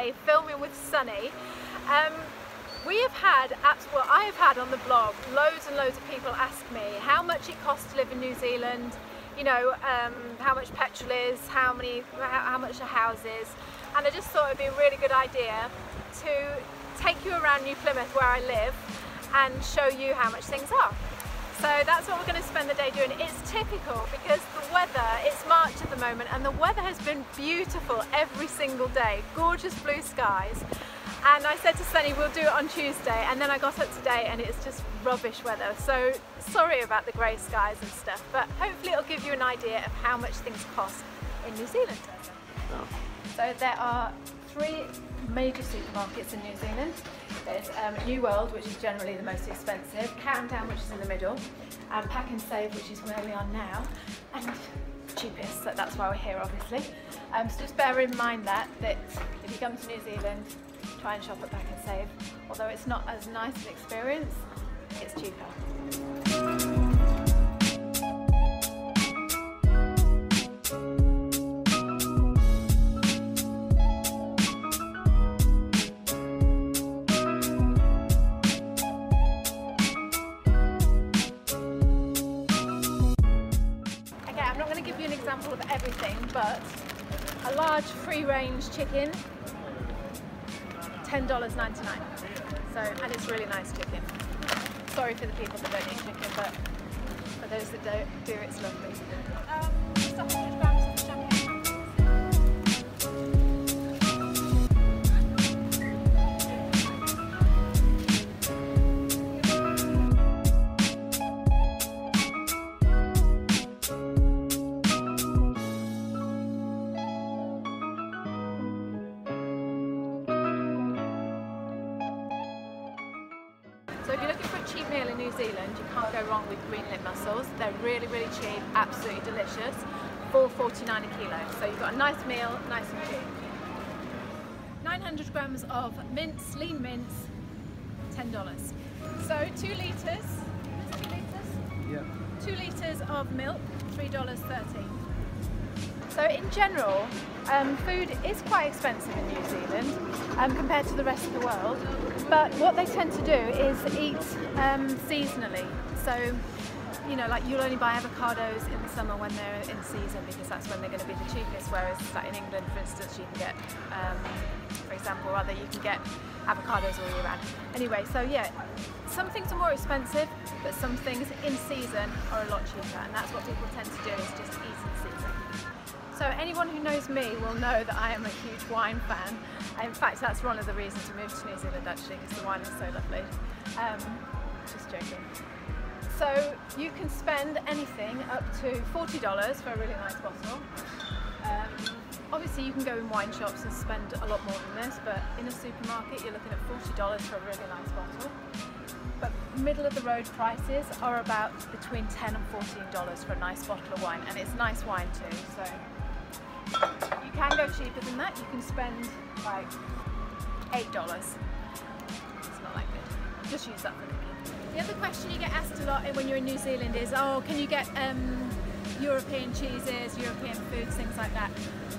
today filming with Sunny. I have had on the blog loads and loads of people ask me how much it costs to live in New Zealand, you know, how much petrol is, how much a house is, and I just thought it'd be a really good idea to take you around New Plymouth where I live and show you how much things are. So that's what we're going to spend the day doing. It's typical because the weather, it's March at the moment and the weather has been beautiful every single day, gorgeous blue skies. And I said to Sunny we'll do it on Tuesday, and then I got up today and it's just rubbish weather. So sorry about the grey skies and stuff, but hopefully it'll give you an idea of how much things cost in New Zealand. So there are 3 major supermarkets in New Zealand. There's New World, which is generally the most expensive, Countdown, which is in the middle, and Pack and Save, which is where we are now, and cheapest, so that's why we're here obviously. So just bear in mind that if you come to New Zealand, try and shop at Pack and Save. Although it's not as nice an experience, it's cheaper. Example of everything, but a large free-range chicken, $10.99. So, and it's really nice chicken. Sorry for the people that don't eat chicken, but for those that do, it's lovely. Just 100 grams of champagne. So if you're looking for a cheap meal in New Zealand, you can't go wrong with green lip mussels. They're really, really cheap, absolutely delicious. $4.49 a kilo. So you've got a nice meal, nice and cheap. 900 grams of mince, lean mince, $10. So 2 litres, 2 litres? Yeah. 2 litres of milk, $3.30. So in general, food is quite expensive in New Zealand compared to the rest of the world, but what they tend to do is eat seasonally. So, you know, like you'll only buy avocados in the summer when they're in season because that's when they're going to be the cheapest, whereas like in England, for instance, you can get, for example, you can get avocados all year round. Anyway, so yeah, some things are more expensive, but some things in season are a lot cheaper, and that's what people tend to do, is just eat in season. So anyone who knows me will know that I am a huge wine fan. In fact, that's one of the reasons to move to New Zealand actually, because the wine is so lovely. Just joking. So you can spend anything up to $40 for a really nice bottle. Obviously you can go in wine shops and spend a lot more than this, but in a supermarket you're looking at $40 for a really nice bottle. But middle of the road prices are about between $10 and $14 for a nice bottle of wine, and it's nice wine too. So you can go cheaper than that. You can spend like $8. It's not that good. Just use that for cooking. The other question you get asked a lot when you're in New Zealand is, oh, can you get European cheeses, European foods, things like that?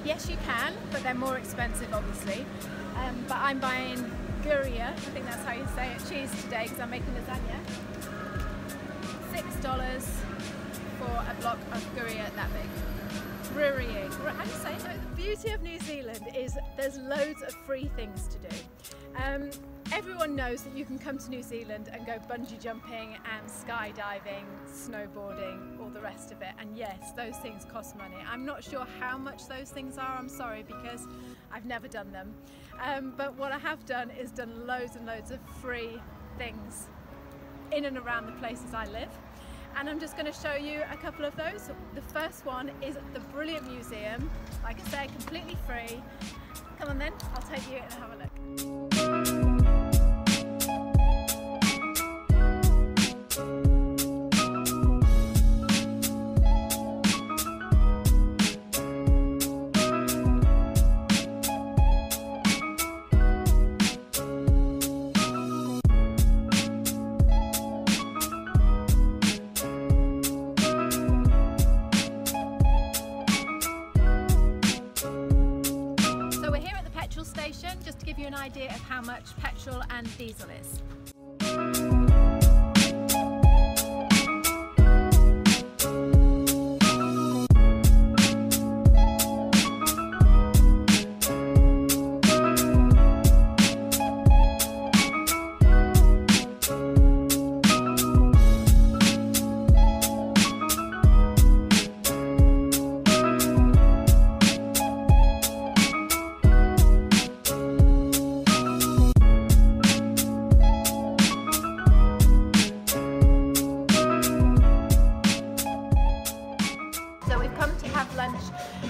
Yes, you can, but they're more expensive, obviously. But I'm buying Gruyere, I think that's how you say it, cheese today because I'm making lasagna. $6 for a block of Gruyere that big. Gruyere. How do you say it? The beauty of New Zealand is there's loads of free things to do. Everyone knows that you can come to New Zealand and go bungee jumping and skydiving, snowboarding, all the rest of it. And yes, those things cost money. I'm not sure how much those things are, I'm sorry, because I've never done them. But what I have done is done loads and loads of free things in and around the places I live. And I'm just going to show you a couple of those. The first one is the brilliant museum. Like I say, completely free. Come on then, I'll take you and have a look. idea of how much petrol and diesel is.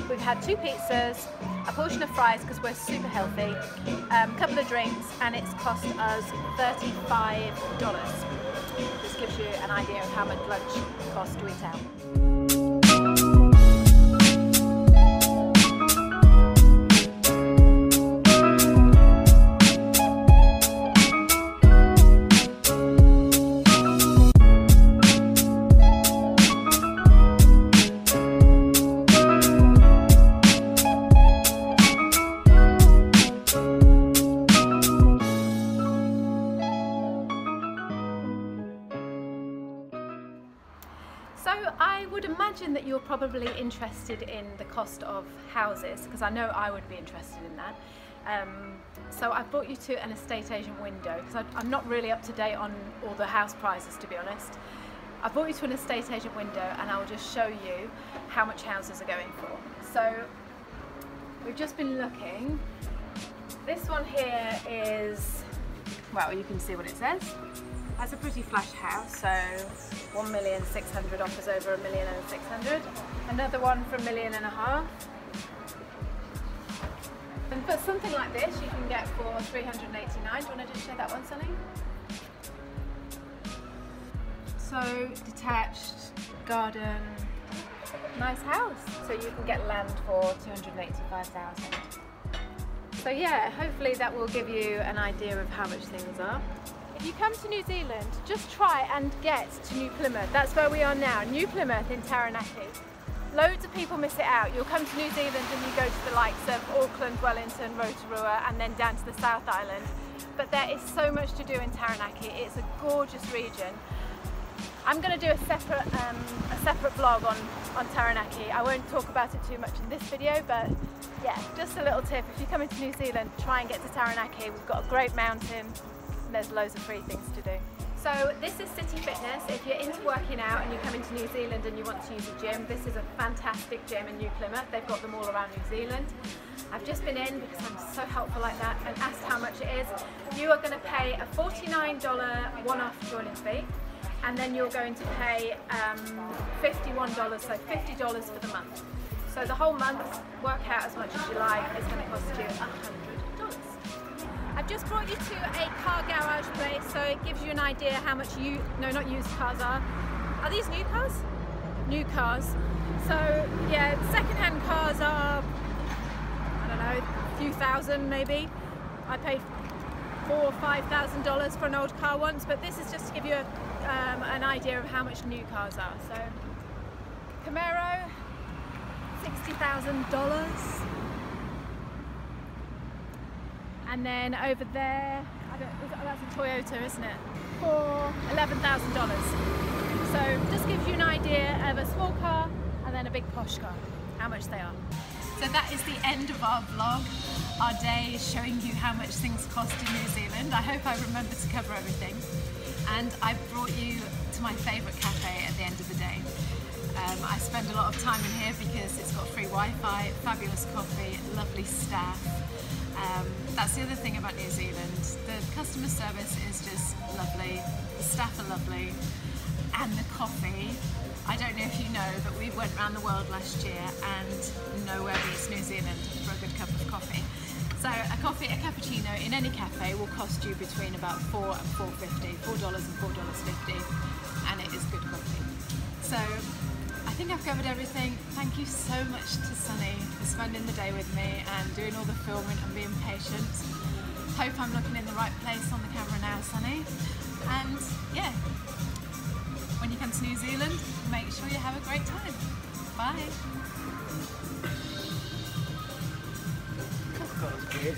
We've had 2 pizzas, a portion of fries because we're super healthy, a couple of drinks, and it's cost us $35. This gives you an idea of how much lunch costs to eat out. So I would imagine that you're probably interested in the cost of houses, because I know I would be interested in that. So I brought you to an estate agent window, because I'm not really up to date on all the house prices, to be honest. I brought you to an estate agent window and I'll just show you how much houses are going for. So we've just been looking. This one here is, well, you can see what it says. That's a pretty flash house, so 1,600,000 offers over 1,600,000. Another one for $1.5 million. And for something like this, you can get for $389. Do you want to just show that one, Sunny? So detached, garden, nice house. So you can get land for $285,000. So yeah, hopefully that will give you an idea of how much things are. If you come to New Zealand, just try and get to New Plymouth. That's where we are now, New Plymouth in Taranaki. Loads of people miss it out. You'll come to New Zealand and you go to the likes of Auckland, Wellington, Rotorua, and then down to the South Island. But there is so much to do in Taranaki. It's a gorgeous region. I'm going to do a separate vlog on Taranaki. I won't talk about it too much in this video, but yeah, just a little tip. If you're coming to New Zealand, try and get to Taranaki. We've got a great mountain. There's loads of free things to do. So this is City Fitness. If you're into working out and you come into New Zealand and you want to use a gym, this is a fantastic gym in New Plymouth. They've got them all around New Zealand. I've just been in because I'm so helpful like that and asked how much it is. You are going to pay a $49 one-off joining fee, and then you're going to pay $51, so $50 for the month. So the whole month, work out as much as you like, is going to cost you $100. I've just brought you to a car garage place, so it gives you an idea how much not used cars are. Are these new cars? New cars. So yeah, second-hand cars are, I don't know, a few thousand maybe. I paid $4,000 or $5,000 for an old car once, but this is just to give you an idea of how much new cars are. So Camaro, $60,000. And then over there, that's a Toyota, isn't it? For $11,000. So just gives you an idea of a small car and then a big posh car, how much they are. So that is the end of our vlog. Our day is showing you how much things cost in New Zealand. I hope I remember to cover everything. And I brought you to my favourite cafe at the end of the day. I spend a lot of time in here because it's got free Wi-Fi, fabulous coffee, lovely staff. That's the other thing about New Zealand. The customer service is just lovely, the staff are lovely, and the coffee. I don't know if you know, but we went around the world last year and nowhere beats New Zealand for a good cup of coffee. So a cappuccino in any cafe will cost you between about $4 and $4.50, $4 and $4.50, and it is good coffee. So I think I've covered everything. Thank you so much to Sunny for spending the day with me and doing all the filming and being patient. Hope I'm looking in the right place on the camera now, Sunny. And yeah, when you come to New Zealand, make sure you have a great time. Bye. That was weird.